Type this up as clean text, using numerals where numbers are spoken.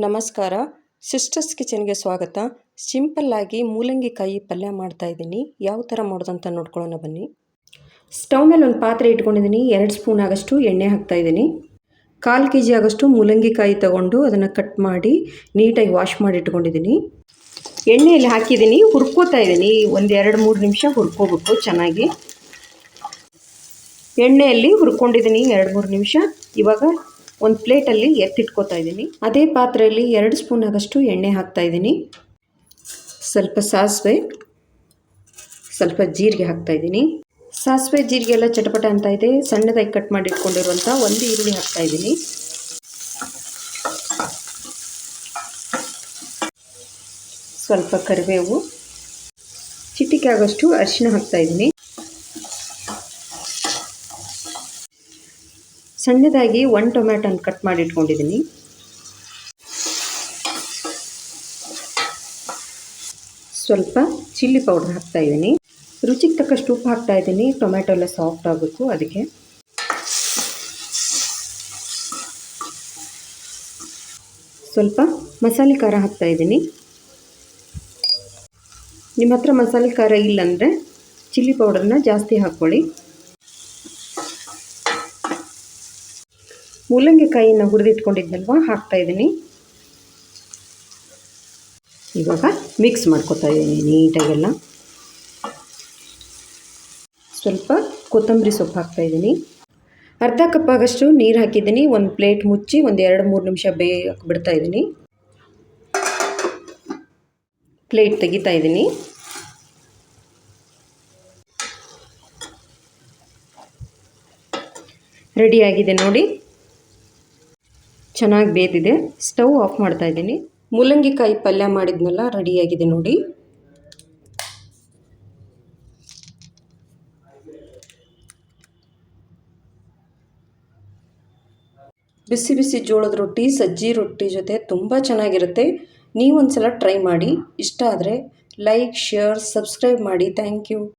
ನಮಸ್ಕಾರ. ಸಿಸ್ಟರ್ಸ್ ಕಿಚನ್ಗೆ ಸ್ವಾಗತ. ಸಿಂಪಲ್ಲಾಗಿ ಮೂಲಂಗಿ ಕಾಯಿ ಪಲ್ಯ ಮಾಡ್ತಾಯಿದ್ದೀನಿ. ಯಾವ ಥರ ಮಾಡೋದಂತ ನೋಡ್ಕೊಳ್ಳೋಣ ಬನ್ನಿ. ಸ್ಟವ್ ಮೇಲೆ ಒಂದು ಪಾತ್ರೆ ಇಟ್ಕೊಂಡಿದ್ದೀನಿ. 2 ಸ್ಪೂನ್ ಆಗಷ್ಟು ಎಣ್ಣೆ ಹಾಕ್ತಾಯಿದ್ದೀನಿ. 1/4 kg ಆಗಷ್ಟು ಮೂಲಂಗಿ ಕಾಯಿ ತೊಗೊಂಡು ಅದನ್ನು ಕಟ್ ಮಾಡಿ ನೀಟಾಗಿ ವಾಶ್ ಮಾಡಿ ಇಟ್ಕೊಂಡಿದ್ದೀನಿ. ಎಣ್ಣೆಯಲ್ಲಿ ಹಾಕಿದ್ದೀನಿ, ಹುರ್ಕೋತಾ ಇದ್ದೀನಿ. ಒಂದು 2-3 ನಿಮಿಷ ಹುರ್ಕೋಬೇಕು ಚೆನ್ನಾಗಿ. ಎಣ್ಣೆಯಲ್ಲಿ ಹುರ್ಕೊಂಡಿದ್ದೀನಿ 2-3 ನಿಮಿಷ. ಇವಾಗ ಒಂದು ಪ್ಲೇಟಲ್ಲಿ ಎತ್ತಿಟ್ಕೋತಾ ಇದ್ದೀನಿ. ಅದೇ ಪಾತ್ರೆಯಲ್ಲಿ 2 ಸ್ಪೂನ್ ಆಗಷ್ಟು ಎಣ್ಣೆ ಹಾಕ್ತಾಯಿದ್ದೀನಿ. ಸ್ವಲ್ಪ ಸಾಸಿವೆ, ಸ್ವಲ್ಪ ಜೀರಿಗೆ ಹಾಕ್ತಾಯಿದ್ದೀನಿ. ಸಾಸಿವೆ ಜೀರಿಗೆ ಎಲ್ಲ ಚಟಪಟ ಅಂತ ಇದೆ. ಸಣ್ಣದಾಗಿ ಕಟ್ ಮಾಡಿ ಇಟ್ಕೊಂಡಿರುವಂಥ ಒಂದು ಈರುಳ್ಳಿ ಹಾಕ್ತಾಯಿದ್ದೀನಿ. ಸ್ವಲ್ಪ ಕರಿಬೇವು, ಚಿಟಿಕೆ ಆಗೋಷ್ಟು ಅರಿಶಿನ ಹಾಕ್ತಾಯಿದ್ದೀನಿ. ಸಣ್ಣದಾಗಿ 1 ಟೊಮ್ಯಾಟೊನ ಕಟ್ ಮಾಡಿ ಇಟ್ಕೊಂಡಿದ್ದೀನಿ. ಸ್ವಲ್ಪ ಚಿಲ್ಲಿ ಪೌಡರ್ ಹಾಕ್ತಾಯಿದ್ದೀನಿ. ರುಚಿಗೆ ತಕ್ಕಷ್ಟು ಉಪ್ಪು ಹಾಕ್ತಾಯಿದ್ದೀನಿ. ಟೊಮ್ಯಾಟೊ ಎಲ್ಲ ಸಾಫ್ಟ್ ಆಗಬೇಕು ಅದಕ್ಕೆ. ಸ್ವಲ್ಪ ಮಸಾಲೆ ಖಾರ ಹಾಕ್ತಾಯಿದ್ದೀನಿ. ನಿಮ್ಮ ಹತ್ರ ಮಸಾಲೆ ಖಾರ ಇಲ್ಲಾಂದರೆ ಚಿಲ್ಲಿ ಪೌಡರ್ನ ಜಾಸ್ತಿ ಹಾಕ್ಕೊಳ್ಳಿ. ಮೂಲಂಗಿ ಕಾಯಿನ ಹುರಿದಿಟ್ಕೊಂಡಿದ್ನಲ್ವ ಹಾಕ್ತಾಯಿದ್ದೀನಿ. ಇವಾಗ ಮಿಕ್ಸ್ ಮಾಡ್ಕೊತಾ ಇದ್ದೀನಿ ನೀಟಾಗೆಲ್ಲ. ಸ್ವಲ್ಪ ಕೊತ್ತಂಬರಿ ಸೊಪ್ಪು ಹಾಕ್ತಾಯಿದ್ದೀನಿ. ಅರ್ಧ ಕಪ್ ಆಗಷ್ಟು ನೀರು ಹಾಕಿದ್ದೀನಿ. ಒಂದು ಪ್ಲೇಟ್ ಮುಚ್ಚಿ ಒಂದು 2-3 ನಿಮಿಷ ಬೇಯಕ್ಕೆ ಬಿಡ್ತಾಯಿದ್ದೀನಿ. ಪ್ಲೇಟ್ ತೆಗಿತಾ ಇದ್ದೀನಿ. ರೆಡಿಯಾಗಿದೆ ನೋಡಿ, ಚೆನ್ನಾಗಿ ಬೇದಿದೆ. ಸ್ಟವ್ ಆಫ್ ಮಾಡ್ತಾ ಇದ್ದೀನಿ. ಮೂಲಂಗಿ ಕಾಯಿ ಪಲ್ಯ ಮಾಡಿದ್ನೆಲ್ಲ ರೆಡಿಯಾಗಿದೆ ನೋಡಿ. ಬಿಸಿ ಬಿಸಿ ಜೋಳದ ರೊಟ್ಟಿ, ಸಜ್ಜಿ ರೊಟ್ಟಿ ಜೊತೆ ತುಂಬ ಚೆನ್ನಾಗಿರುತ್ತೆ. ನೀವೊಂದ್ಸಲ ಟ್ರೈ ಮಾಡಿ. ಇಷ್ಟ ಆದರೆ ಲೈಕ್, ಶೇರ್, ಸಬ್ಸ್ಕ್ರೈಬ್ ಮಾಡಿ. Thank you.